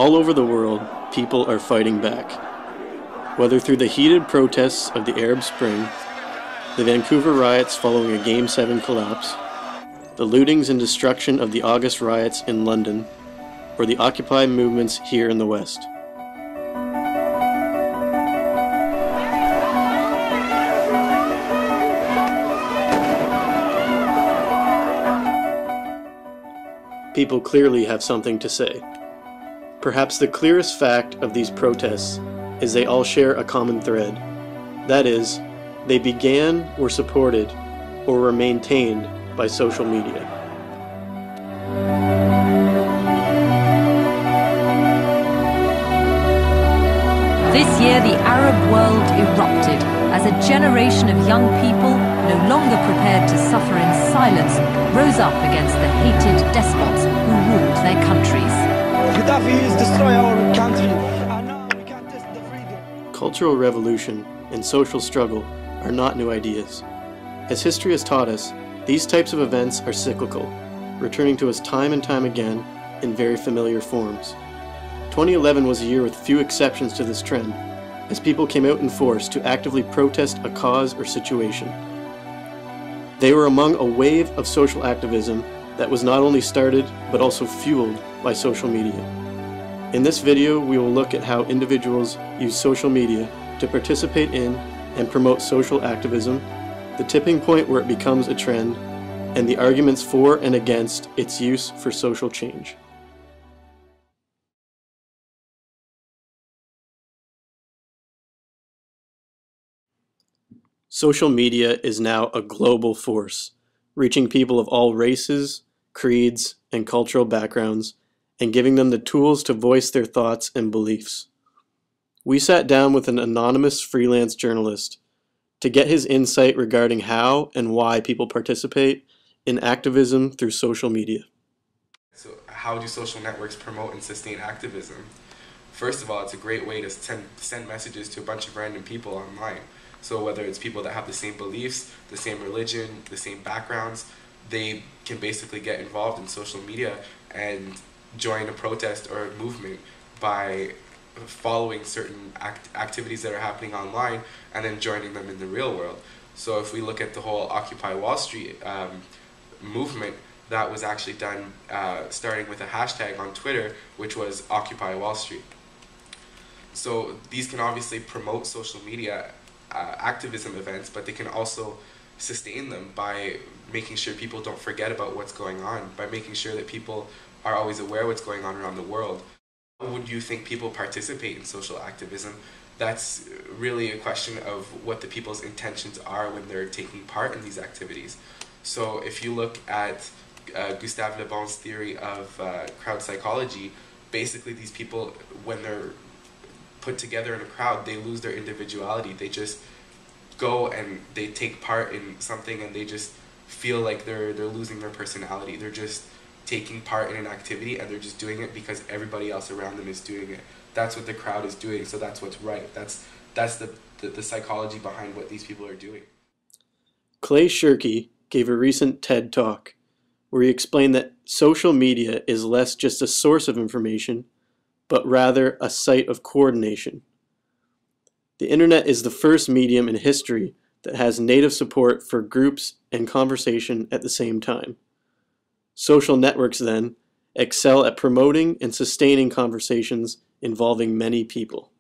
All over the world, people are fighting back. Whether through the heated protests of the Arab Spring, the Vancouver riots following a Game 7 collapse, the lootings and destruction of the August riots in London, or the Occupy movements here in the West. People clearly have something to say. Perhaps the clearest fact of these protests is they all share a common thread. That is, they began, were supported, or were maintained by social media. This year, the Arab world erupted as a generation of young people, no longer prepared to suffer in silence, rose up against the hated despots who ruled their countries. Gaddafi has destroyed our country, and now we can't test the freedom. Cultural revolution and social struggle are not new ideas. As history has taught us, these types of events are cyclical, returning to us time and time again in very familiar forms. 2011 was a year with few exceptions to this trend, as people came out in force to actively protest a cause or situation. They were among a wave of social activism that was not only started, but also fueled by social media. In this video, we will look at how individuals use social media to participate in and promote social activism, the tipping point where it becomes a trend, and the arguments for and against its use for social change. Social media is now a global force, reaching people of all races, creeds, and cultural backgrounds, and giving them the tools to voice their thoughts and beliefs. We sat down with an anonymous freelance journalist to get his insight regarding how and why people participate in activism through social media. So how do social networks promote and sustain activism? First of all, it's a great way to send messages to a bunch of random people online. So whether it's people that have the same beliefs, the same religion, the same backgrounds, they can basically get involved in social media and join a protest or a movement by following certain activities that are happening online and then joining them in the real world. So if we look at the whole Occupy Wall Street movement, that was actually done starting with a hashtag on Twitter, which was Occupy Wall Street. So these can obviously promote social media activism events, but they can also sustain them by making sure people don't forget about what's going on, by making sure that people are always aware what's going on around the world. How would you think people participate in social activism? That's really a question of what the people's intentions are when they're taking part in these activities. So if you look at Gustave Le Bon's theory of crowd psychology, basically these people, when they're put together in a crowd, they lose their individuality. They just go and they take part in something and they just feel like they're losing their personality. They're just taking part in an activity and they're just doing it because everybody else around them is doing it. That's what the crowd is doing, so that's what's right. That's the psychology behind what these people are doing. Clay Shirky gave a recent TED Talk where he explained that social media is less just a source of information, but rather a site of coordination. The internet is the first medium in history that has native support for groups and conversation at the same time. Social networks, then, excel at promoting and sustaining conversations involving many people.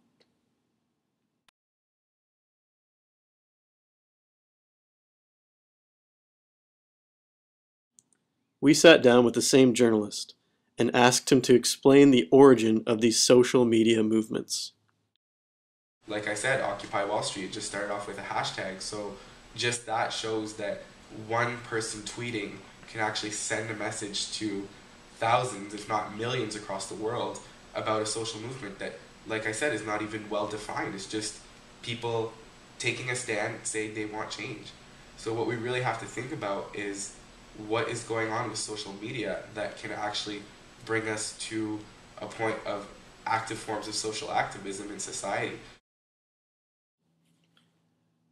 We sat down with the same journalist and asked him to explain the origin of these social media movements. Like I said, Occupy Wall Street just started off with a hashtag, so just that shows that one person tweeting can actually send a message to thousands, if not millions across the world about a social movement that, like I said, is not even well defined. It's just people taking a stand saying they want change. So what we really have to think about is what is going on with social media that can actually bring us to a point of active forms of social activism in society.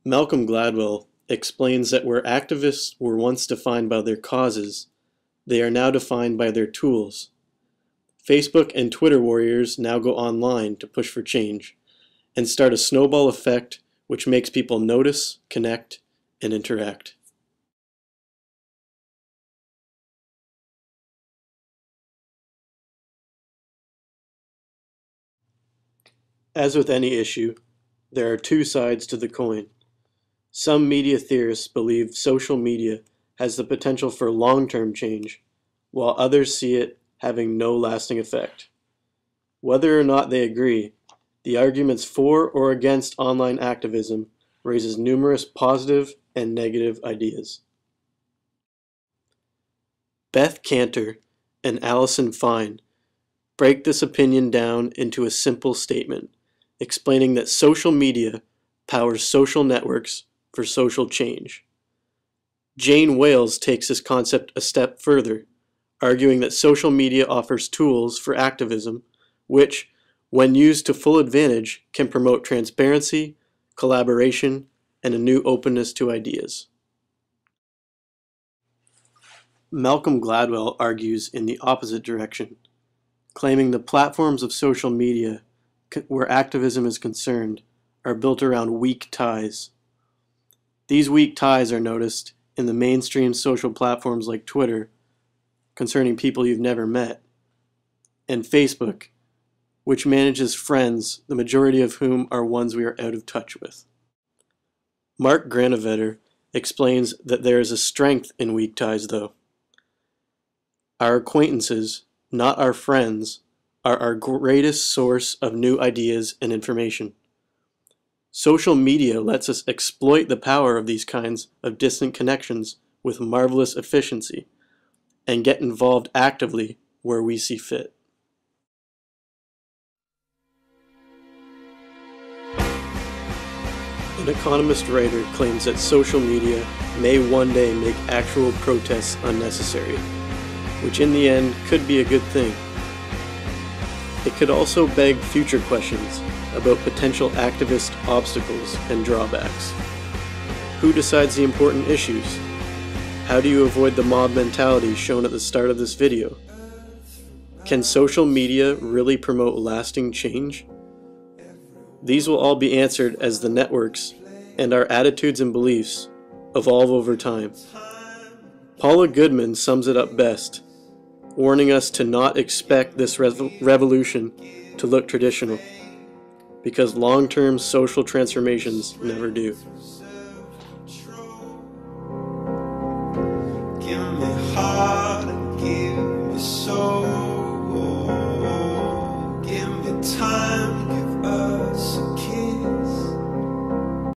Malcolm Gladwell explains that where activists were once defined by their causes, they are now defined by their tools. Facebook and Twitter warriors now go online to push for change and start a snowball effect which makes people notice, connect, and interact. As with any issue, there are two sides to the coin. Some media theorists believe social media has the potential for long-term change, while others see it having no lasting effect. Whether or not they agree, the arguments for or against online activism raises numerous positive and negative ideas. Beth Cantor and Allison Fine break this opinion down into a simple statement, explaining that social media powers social networks for social change. Jane Wales takes this concept a step further, arguing that social media offers tools for activism which, when used to full advantage, can promote transparency, collaboration, and a new openness to ideas. Malcolm Gladwell argues in the opposite direction, claiming the platforms of social media where activism is concerned are built around weak ties. These weak ties are noticed in the mainstream social platforms like Twitter, concerning people you've never met, and Facebook, which manages friends, the majority of whom are ones we are out of touch with. Mark Granovetter explains that there is a strength in weak ties, though. Our acquaintances, not our friends, are our greatest source of new ideas and information. Social media lets us exploit the power of these kinds of distant connections with marvelous efficiency and get involved actively where we see fit. An economist writer claims that social media may one day make actual protests unnecessary, which in the end could be a good thing. It could also beg future questions about potential activist obstacles and drawbacks. Who decides the important issues? How do you avoid the mob mentality shown at the start of this video? Can social media really promote lasting change? These will all be answered as the networks and our attitudes and beliefs evolve over time. Paula Goodman sums it up best, warning us to not expect this revolution to look traditional, because long-term social transformations never do.